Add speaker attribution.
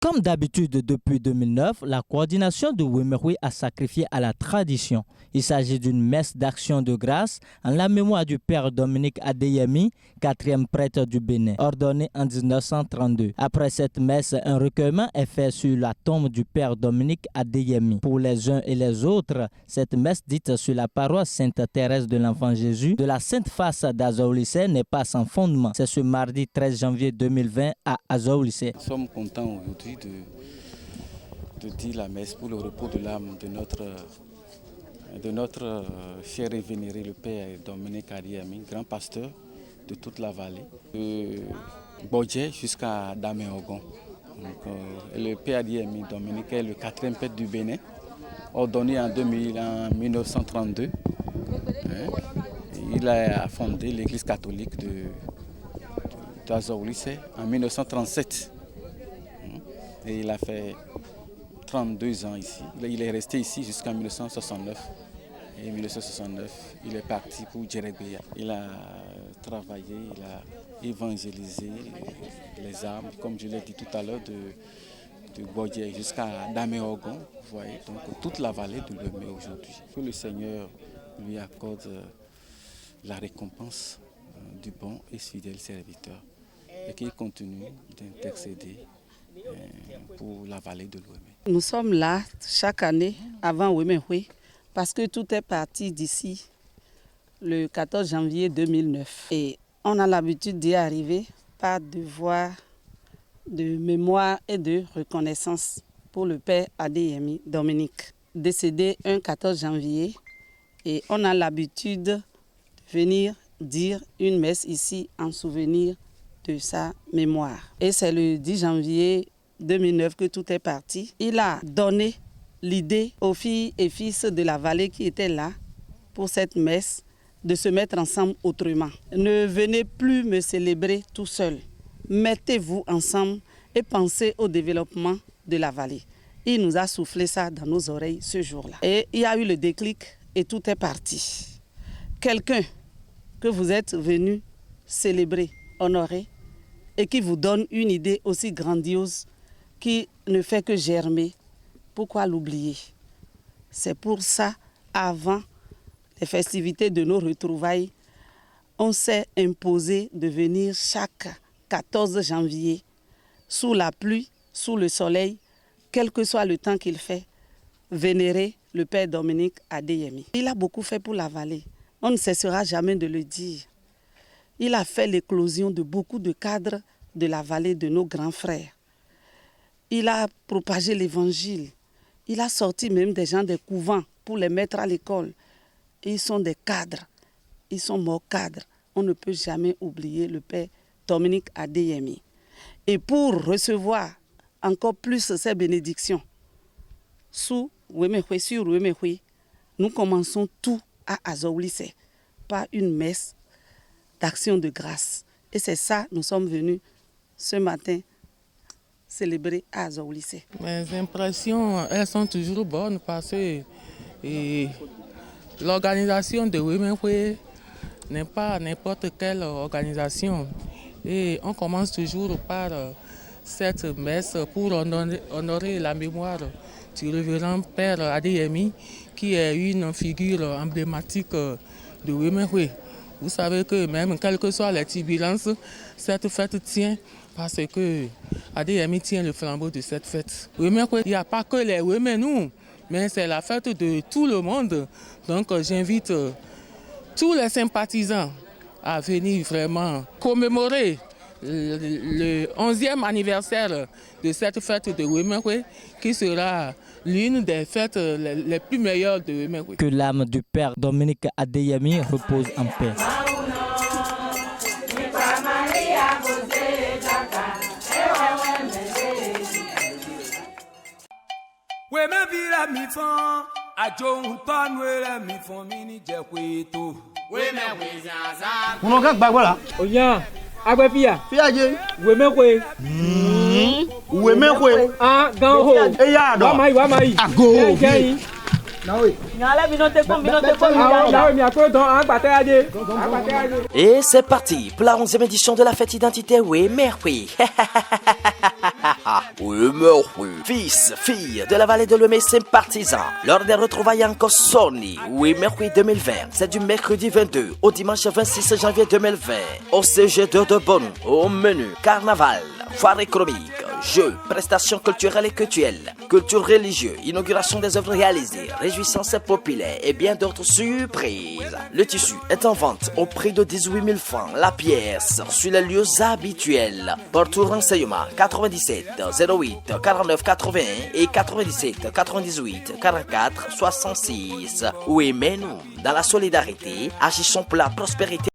Speaker 1: Comme d'habitude depuis 2009, la coordination de Wemeroui a sacrifié à la tradition. Il s'agit d'une messe d'action de grâce en la mémoire du père Dominique Adeyemi, 4e prêtre du Bénin, ordonné en 1932. Après cette messe, un recueillement est fait sur la tombe du père Dominique Adeyemi. Pour les uns et les autres, cette messe dite sur la paroisse Sainte-Thérèse de l'Enfant Jésus de la Sainte-Face d'Azaoulissé n'est pas sans fondement. C'est ce mardi 13 janvier 2020 à Azaoulissé.
Speaker 2: Nous sommes contents aujourd'hui de dire la messe pour le repos de l'âme de notre cher et vénéré le père Dominique Adeyemi, grand pasteur de toute la vallée, de Bodje jusqu'à Daméogon. Le père Adeyemi Dominique est le 4e prêtre du Bénin, ordonné en 1932. Il a fondé l'église catholique d'Azaoulissé en 1937. Et il a fait 32 ans ici. Il est resté ici jusqu'en 1969. Et en 1969, il est parti pour Djerebeya. Il a travaillé, il a évangélisé les âmes, comme je l'ai dit tout à l'heure, de Bodje jusqu'à Daméogon. Vous voyez, donc toute la vallée de Lemé aujourd'hui. Que le Seigneur lui accorde la récompense du bon et fidèle serviteur. Et qu'il continue d'intercéder pour la vallée de l'Ouémé.
Speaker 3: Nous sommes là chaque année avant Wemeroui parce que tout est parti d'ici le 14 janvier 2009. Et on a l'habitude d'y arriver par devoir de mémoire et de reconnaissance pour le père Adeyemi Dominique, décédé un 14 janvier. Et on a l'habitude de venir dire une messe ici en souvenir de sa mémoire. Et c'est le 10 janvier 2009 que tout est parti. Il a donné l'idée aux filles et fils de la vallée qui étaient là pour cette messe de se mettre ensemble autrement. Ne venez plus me célébrer tout seul. Mettez-vous ensemble et pensez au développement de la vallée. Il nous a soufflé ça dans nos oreilles ce jour-là. Et il y a eu le déclic et tout est parti. Quelqu'un que vous êtes venu célébrer, honorer, et qui vous donne une idée aussi grandiose qui ne fait que germer, pourquoi l'oublier? C'est pour ça, avant les festivités de nos retrouvailles, on s'est imposé de venir chaque 14 janvier, sous la pluie, sous le soleil, quel que soit le temps qu'il fait, vénérer le père Dominique Adeyemi. Il a beaucoup fait pour la vallée, on ne cessera jamais de le dire. Il a fait l'éclosion de beaucoup de cadres de la vallée, de nos grands frères. Il a propagé l'évangile. Il a sorti même des gens des couvents pour les mettre à l'école. Ils sont des cadres. Ils sont morts cadres. On ne peut jamais oublier le père Dominique Adeyemi. Et pour recevoir encore plus ces bénédictions, sur Wemeroui, nous commençons tout à Azaoulissé par une messe d'action de grâce. Et c'est ça, nous sommes venus ce matin célébrer à Azaoulissé.
Speaker 4: Mes impressions, elles sont toujours bonnes parce que l'organisation de Wemeroui n'est pas n'importe quelle organisation. Et on commence toujours par cette messe pour honorer la mémoire du révérend père Adeyemi, qui est une figure emblématique de Wemeroui. Vous savez que même quelles que soient les turbulences, cette fête tient parce que Adeyemi tient le flambeau de cette fête. Wemeroui, il n'y a pas que les Wemenous, mais c'est la fête de tout le monde. Donc j'invite tous les sympathisants à venir vraiment commémorer le 11e anniversaire de cette fête de Wemeroui, qui sera l'une des fêtes les plus meilleures de Wemeroui.
Speaker 1: Que l'âme du père Dominique Adeyemi repose en paix.
Speaker 5: Mon gars, bah voilà.
Speaker 6: Oya, Agbefia.
Speaker 5: Fiaje.
Speaker 6: Wemeroui.
Speaker 5: Wemeroui.
Speaker 6: Ah, Ganho.
Speaker 5: Et ya do.
Speaker 6: Wamai.
Speaker 5: Ago.
Speaker 7: Et c'est parti pour la 11e édition de la fête identité Wemeroui.
Speaker 5: Oui, mais oui. Fils, filles de la vallée de l'Ouémé, sympathisants, lors des retrouvailles en Sony, oui, mercredi 2020, c'est du mercredi 22 au dimanche 26 janvier 2020, au CG2 de Bonou, au menu carnaval, foire économique, jeux, prestations culturelles et cultuelles, culture religieuse, inauguration des œuvres réalisées, réjouissances populaires et bien d'autres surprises. Le tissu est en vente au prix de 18 000 francs la pièce sur les lieux habituels. Pour tout renseignement, 97 08 49 81 et 97 98 44 66. Oui, mais nous, dans la solidarité, agissons pour la prospérité